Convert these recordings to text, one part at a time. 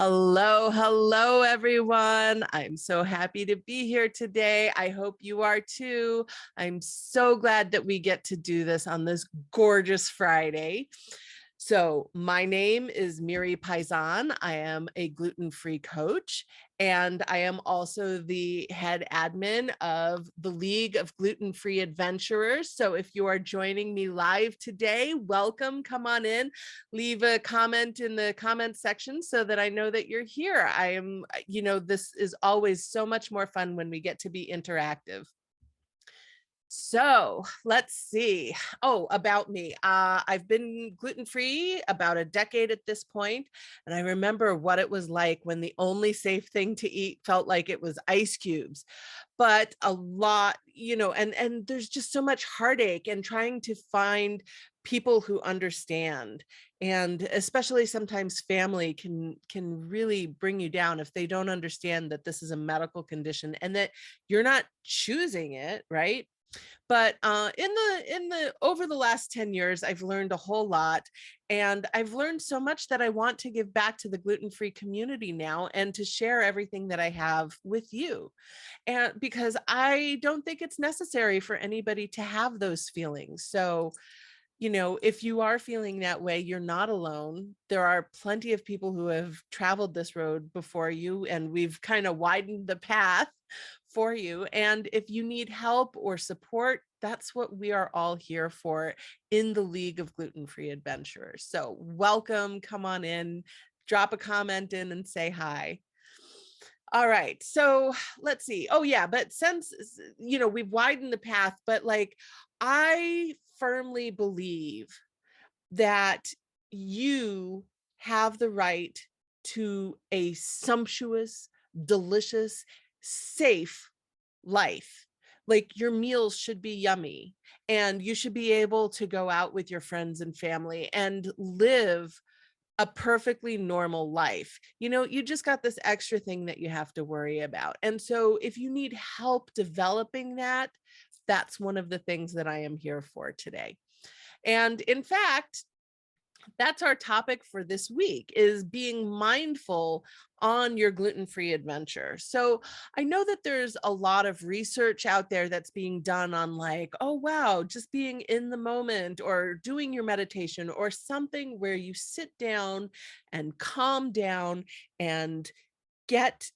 Hello, everyone. I'm so happy to be here today. I hope you are too. I'm so glad that we get to do this on this gorgeous Friday. So my name is Miri Paisan. I am a gluten-free coach, and I am also the head admin of the League of Gluten-Free Adventurers. So if you are joining me live today, welcome, come on in, leave a comment in the comment section so that I know that you're here. This is always so much more fun when we get to be interactive. So let's see. Oh, about me. I've been gluten-free about a decade at this point, and I remember what it was like when the only safe thing to eat felt like it was ice cubes. But a lot, and there's just so much heartache and trying to find people who understand. And especially sometimes family can really bring you down if they don't understand that this is a medical condition and that you're not choosing it, right? But in the over the last 10 years, I've learned a whole lot, and I've learned so much that I want to give back to the gluten-free community now and to share everything that I have with you. And because I don't think it's necessary for anybody to have those feelings. So, if you are feeling that way, you're not alone. There are plenty of people who have traveled this road before you, and we've kind of widened the path for you. And if you need help or support, that's what we are all here for in the League of Gluten-Free Adventurers. So welcome, come on in, drop a comment in and say hi. All right, so let's see. Oh yeah, but since, we've widened the path, but like, I firmly believe that you have the right to a sumptuous, delicious, safe life. Like, your meals should be yummy, and you should be able to go out with your friends and family and live a perfectly normal life. You just got this extra thing that you have to worry about. And so if you need help developing that, that's one of the things that I am here for today. And in fact, that's our topic for this week, is being mindful on your gluten-free adventure. So I know that there's a lot of research out there that's being done on, like, oh wow, just being in the moment or doing your meditation or something where you sit down and calm down and get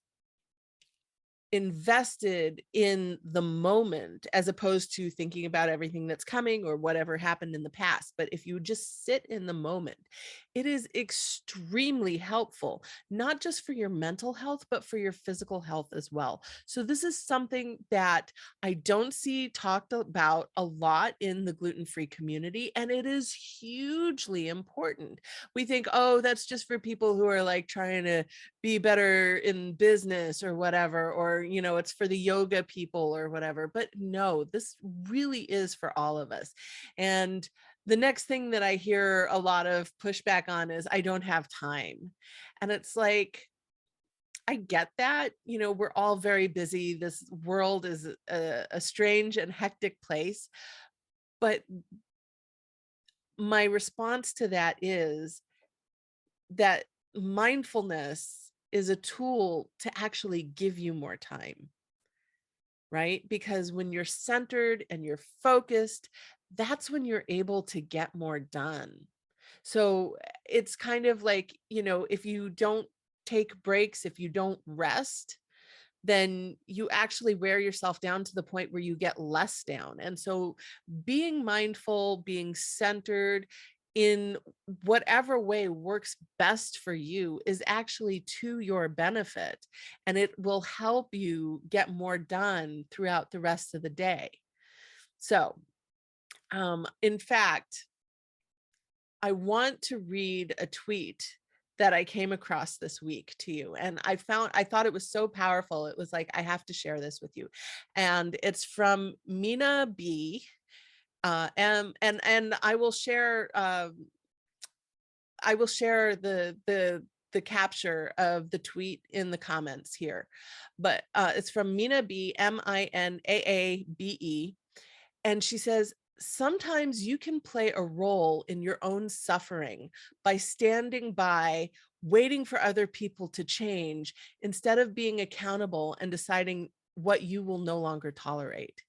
invested in the moment, as opposed to thinking about everything that's coming or whatever happened in the past. But if you just sit in the moment, it is extremely helpful, not just for your mental health, but for your physical health as well. So this is something that I don't see talked about a lot in the gluten-free community, and it is hugely important. We think, oh, that's just for people who are like trying to be better in business or whatever, or it's for the yoga people or whatever. But no, this really is for all of us. And the next thing that I hear a lot of pushback on is, I don't have time. And it's like, I get that. We're all very busy. This world is a strange and hectic place. But my response to that is that mindfulness is a tool to actually give you more time, right? Because when you're centered and you're focused, that's when you're able to get more done. So it's kind of like, if you don't take breaks, if you don't rest, then you actually wear yourself down to the point where you get less down. And so being mindful, being centered in whatever way works best for you is actually to your benefit, and it will help you get more done throughout the rest of the day. So, in fact, I want to read a tweet that I came across this week to you. And I thought it was so powerful. It was like, I have to share this with you. And it's from Mina B. And I will share the capture of the tweet in the comments here. But it's from Mina B, Minaabe. And she says, sometimes you can play a role in your own suffering by standing by, waiting for other people to change instead of being accountable and deciding what you will no longer tolerate.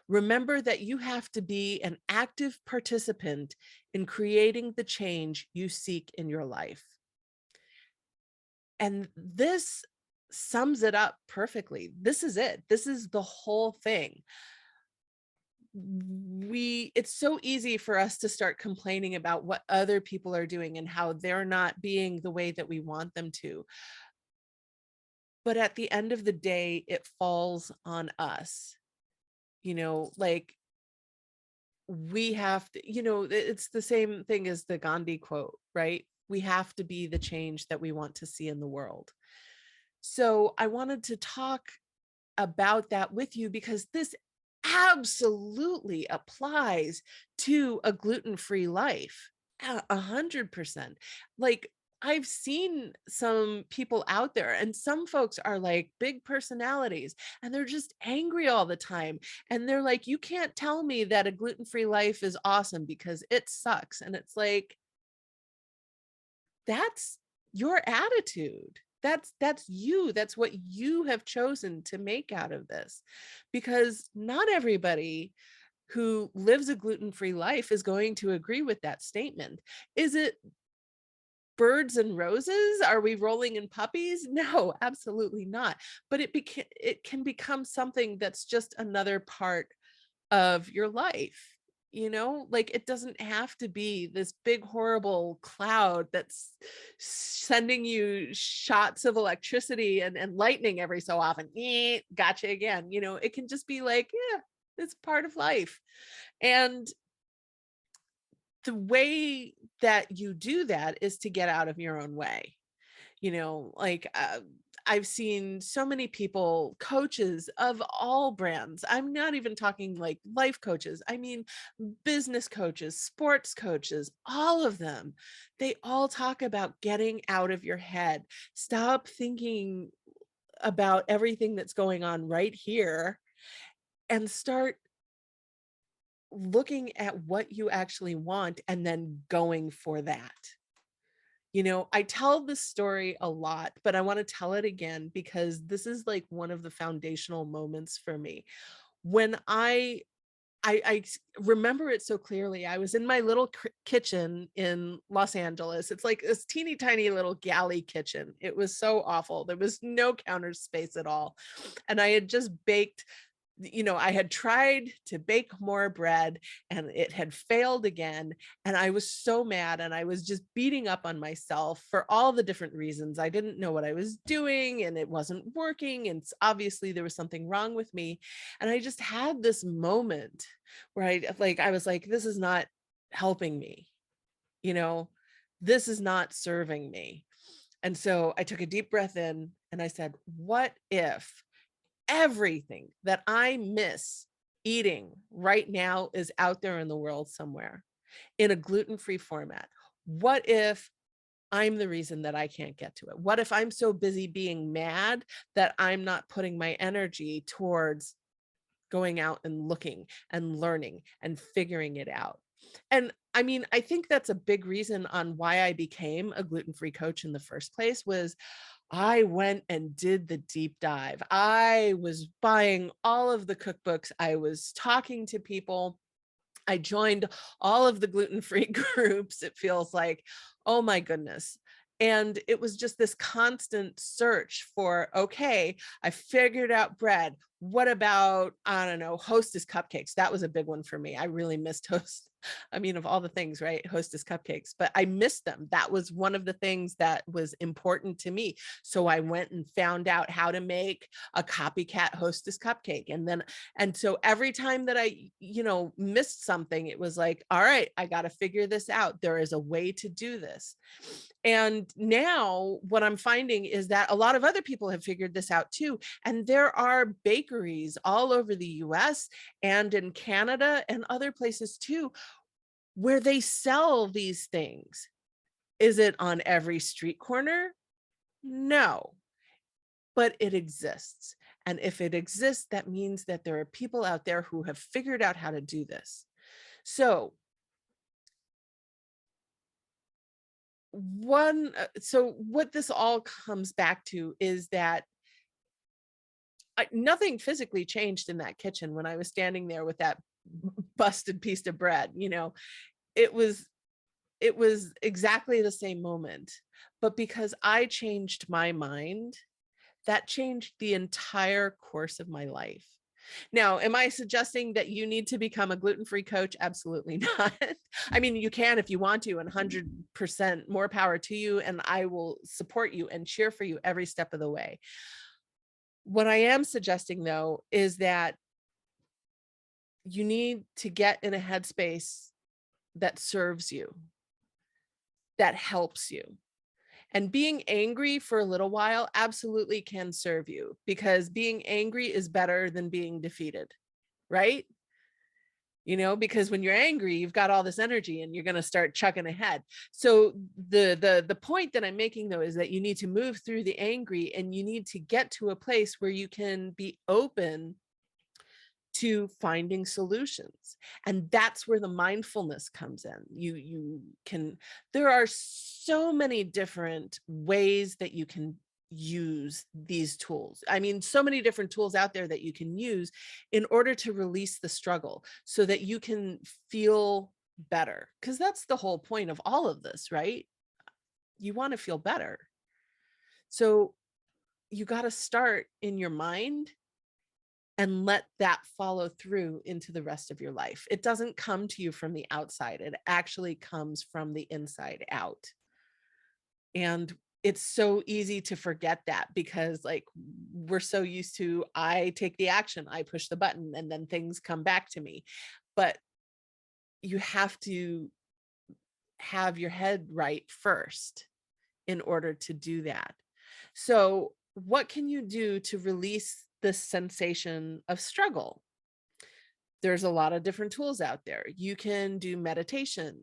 Remember that you have to be an active participant in creating the change you seek in your life. And this sums it up perfectly. This is it. This is the whole thing. It's so easy for us to start complaining about what other people are doing and how they're not being the way that we want them to. But at the end of the day, it falls on us. Like, we have to, it's the same thing as the Gandhi quote, right? We have to be the change that we want to see in the world. So I wanted to talk about that with you because this absolutely applies to a gluten-free life. 100%. Like, I've seen some people out there, and some folks are like big personalities and they're just angry all the time. And they're like, you can't tell me that a gluten-free life is awesome because it sucks. And it's like, that's your attitude. That's you. That's what you have chosen to make out of this. Because not everybody who lives a gluten-free life is going to agree with that statement. Is it birds and roses? Are we rolling in puppies? No, absolutely not. But it can become something that's just another part of your life. Like, it doesn't have to be this big horrible cloud that's sending you shots of electricity and lightning every so often. Gotcha again. It can just be like, yeah, it's part of life. And the way that you do that is to get out of your own way. Like, I've seen so many people, coaches of all brands. I'm not even talking like life coaches. I mean, business coaches, sports coaches, all of them. They all talk about getting out of your head. Stop thinking about everything that's going on right here and start looking at what you actually want and then going for that. I tell this story a lot, but I want to tell it again because this is like one of the foundational moments for me. When I remember it so clearly. I was in my little kitchen in Los Angeles. It's like this teeny tiny little galley kitchen. It was so awful. There was no counter space at all. And I had just baked, I had tried to bake more bread and it had failed again. And I was so mad and I was just beating up on myself for all the different reasons. I didn't know what I was doing and it wasn't working. And obviously there was something wrong with me. And I just had this moment where I was like, this is not helping me, you know, this is not serving me. And so I took a deep breath in and I said, what if everything that I miss eating right now is out there in the world somewhere in a gluten-free format? What if I'm the reason that I can't get to it? What if I'm so busy being mad that I'm not putting my energy towards going out and looking and learning and figuring it out? And I mean, I think that's a big reason on why I became a gluten-free coach in the first place was I went and did the deep dive. I was buying all of the cookbooks. I was talking to people. I joined all of the gluten-free groups. It feels like, oh my goodness. And it was just this constant search for, okay, I figured out bread. What about, I don't know, Hostess cupcakes? That was a big one for me. I really missed Host. I mean, of all the things, right? Hostess cupcakes, but I missed them. That was one of the things that was important to me. So I went and found out how to make a copycat Hostess cupcake. And so every time that I, missed something, it was like, all right, I got to figure this out. There is a way to do this. And now what I'm finding is that a lot of other people have figured this out too. And there are bakeries all over the US and in Canada and other places too, where they sell these things. Is it on every street corner? No, but it exists. And if it exists, that means that there are people out there who have figured out how to do this. So what this all comes back to is that nothing physically changed in that kitchen when I was standing there with that busted piece of bread. It was exactly the same moment, but because I changed my mind, that changed the entire course of my life. Now, am I suggesting that you need to become a gluten-free coach? Absolutely not. I mean, you can if you want to, and 100% more power to you, and I will support you and cheer for you every step of the way. What I am suggesting, though, is that you need to get in a headspace that serves you, that helps you. And being angry for a little while absolutely can serve you, because being angry is better than being defeated, right? Because when you're angry, you've got all this energy and you're going to start chugging ahead. So the point that I'm making, though, is that you need to move through the angry, and you need to get to a place where you can be open to finding solutions. And that's where the mindfulness comes in. There are so many different ways that you can use these tools. I mean, so many different tools out there that you can use in order to release the struggle so that you can feel better. Because that's the whole point of all of this, right? You want to feel better. So you got to start in your mind and let that follow through into the rest of your life. It doesn't come to you from the outside. It actually comes from the inside out. And it's so easy to forget that, because we're so used to, I take the action, I push the button, and then things come back to me. But you have to have your head right first in order to do that. So what can you do to release this sensation of struggle? There's a lot of different tools out there. You can do meditation.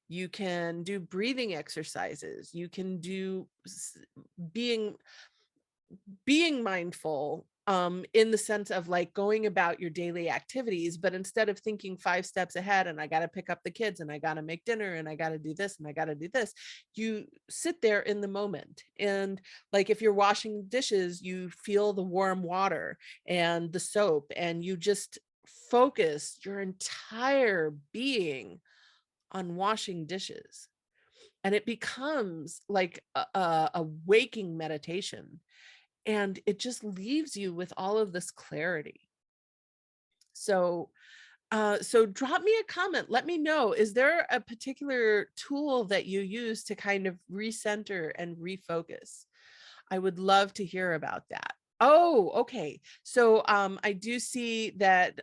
You can do breathing exercises. You can do being mindful, in the sense of going about your daily activities, but instead of thinking 5 steps ahead, and I got to pick up the kids, and I got to make dinner, and I got to do this, and I got to do this, you sit there in the moment. And if you're washing dishes, you feel the warm water and the soap, and you just focus your entire being on washing dishes. And it becomes like a waking meditation, and it just leaves you with all of this clarity. So drop me a comment. Let me know, is there a particular tool that you use to kind of recenter and refocus? I would love to hear about that. Oh, okay. So I do see that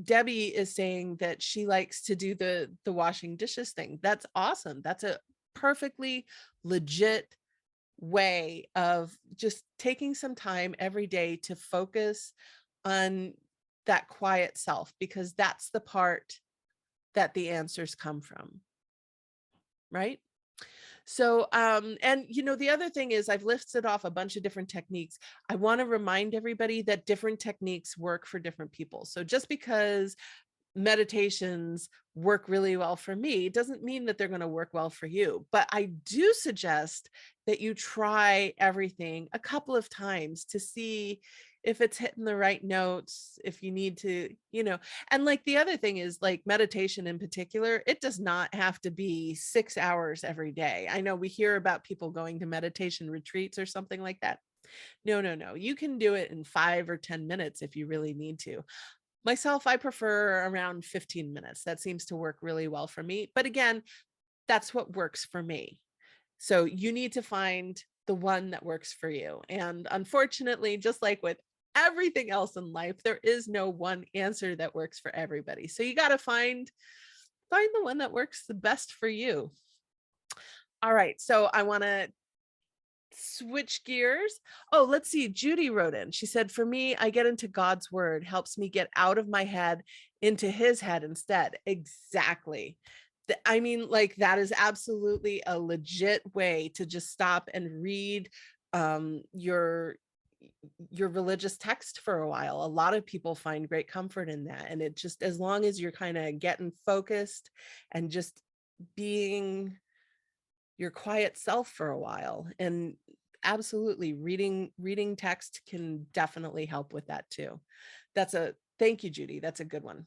Debbie is saying that she likes to do the washing dishes thing. That's awesome. That's a perfectly legit way of just taking some time every day to focus on that quiet self, because that's the part that the answers come from, right? So and the other thing is, I've listed off a bunch of different techniques. I want to remind everybody that different techniques work for different people. So just because meditations work really well for me doesn't mean that they're going to work well for you. But I do suggest that you try everything a couple of times to see if it's hitting the right notes, if you need to, and the other thing is, meditation in particular, it does not have to be 6 hours every day. I know we hear about people going to meditation retreats or something like that. No, no, no. You can do it in 5 or 10 minutes if you really need to. Myself, I prefer around 15 minutes. That seems to work really well for me. But again, that's what works for me. So you need to find the one that works for you. And unfortunately, just like with everything else in life, there is no one answer that works for everybody. So you got to find the one that works the best for you. All right. So I want to switch gears. Oh, let's see. Judy wrote in. She said, for me, I get into God's word, helps me get out of my head into his head instead. Exactly. I mean, that is absolutely a legit way to just stop and read your your religious text for a while. A lot of people find great comfort in that. And it just, as long as you're kind of getting focused and just being your quiet self for a while. And absolutely, reading text can definitely help with that too. Thank you, Judy. That's a good one.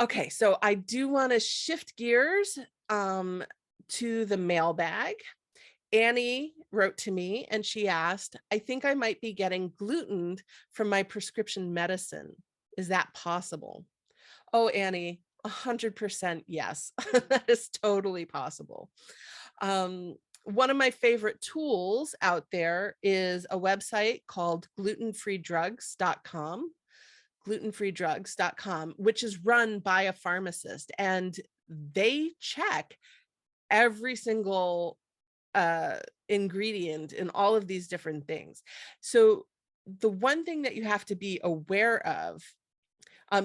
Okay, so I do want to shift gears to the mailbag. Annie wrote to me and she asked, I think I might be getting gluten from my prescription medicine. Is that possible? Oh, Annie, 100% yes. That is totally possible. One of my favorite tools out there is a website called gluten-freedrugs.com, gluten-freedrugs.com, which is run by a pharmacist, and they check every single ingredient in all of these different things. So the one thing that you have to be aware of,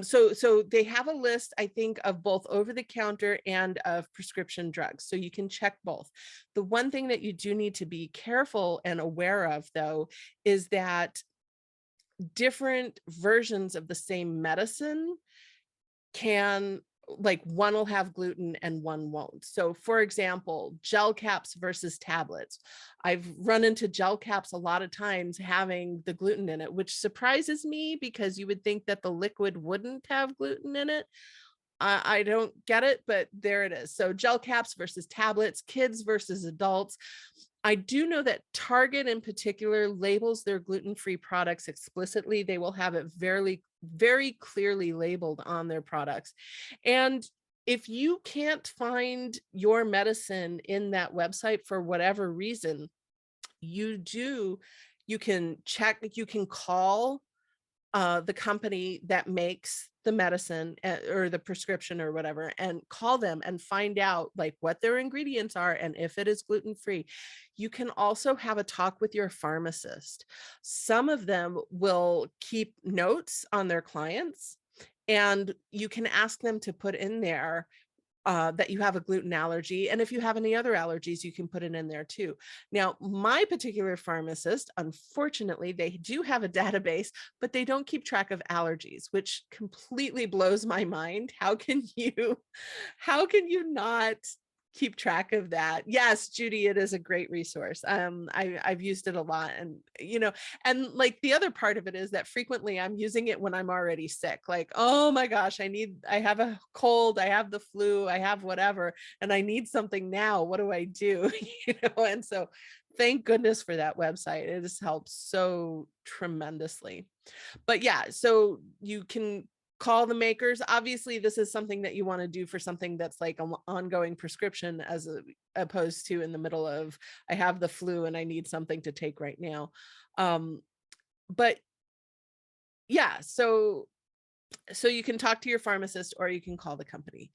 so they have a list, I think, of both over the counter and of prescription drugs. So you can check both. The one thing that you do need to be careful and aware of, though, is that different versions of the same medicine can, like, one will have gluten and one won't. So for example, gel caps versus tablets. I've run into gel caps a lot of times having the gluten in it, which surprises me because you would think that the liquid wouldn't have gluten in it. I don't get it, but there it is. So gel caps versus tablets, kids versus adults. I do know that Target in particular labels their gluten-free products explicitly. They will have it very, very clearly labeled on their products. And if you can't find your medicine in that website for whatever reason, you can check, you can call the company that makes the medicine or the prescription or whatever, and call them and find out like what their ingredients are and if it is gluten-free. You can also have a talk with your pharmacist. Some of them will keep notes on their clients, and you can ask them to put in there that you have a gluten allergy. And if you have any other allergies, you can put it in there too. Now, my particular pharmacist, unfortunately, they do have a database, but they don't keep track of allergies, which completely blows my mind. How can you not keep track of that? Yes, Judy, it is a great resource. I've used it a lot, and and like the other part of it is that frequently I'm using it when I'm already sick. Like, oh my gosh, I have a cold, I have the flu, I have whatever, and I need something now. What do I do? And so thank goodness for that website. It has helped so tremendously. But yeah, so you can call the makers. Obviously, this is something that you want to do for something that's like an ongoing prescription, opposed to in the middle of, I have the flu and I need something to take right now. But yeah, so you can talk to your pharmacist or you can call the company.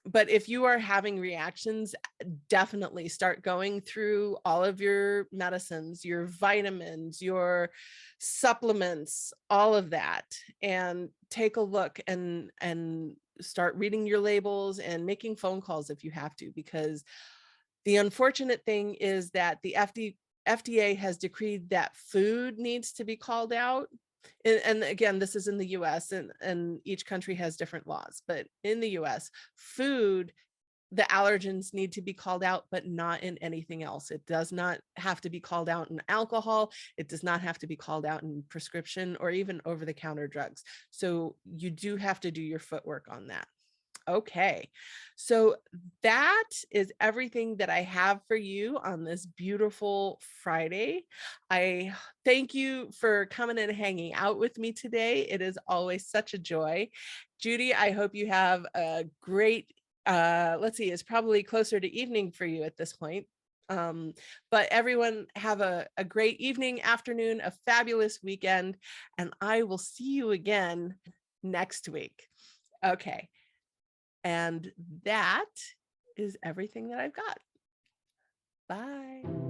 But if you are having reactions, definitely start going through all of your medicines, your vitamins, your supplements, all of that, and take a look and start reading your labels and making phone calls if you have to, because the unfortunate thing is that the FDA has decreed that food needs to be called out. And again, this is in the US, and each country has different laws, but in the US, food, the allergens need to be called out, but not in anything else. It does not have to be called out in alcohol. It does not have to be called out in prescription or even over-the-counter drugs. So you do have to do your footwork on that. Okay, so that is everything that I have for you on this beautiful Friday. I thank you for coming and hanging out with me today. It is always such a joy. Judy, I hope you have a great, let's see, it's probably closer to evening for you at this point. But everyone have a great evening, afternoon, a fabulous weekend, and I will see you again next week. Okay. And that is everything that I've got. Bye.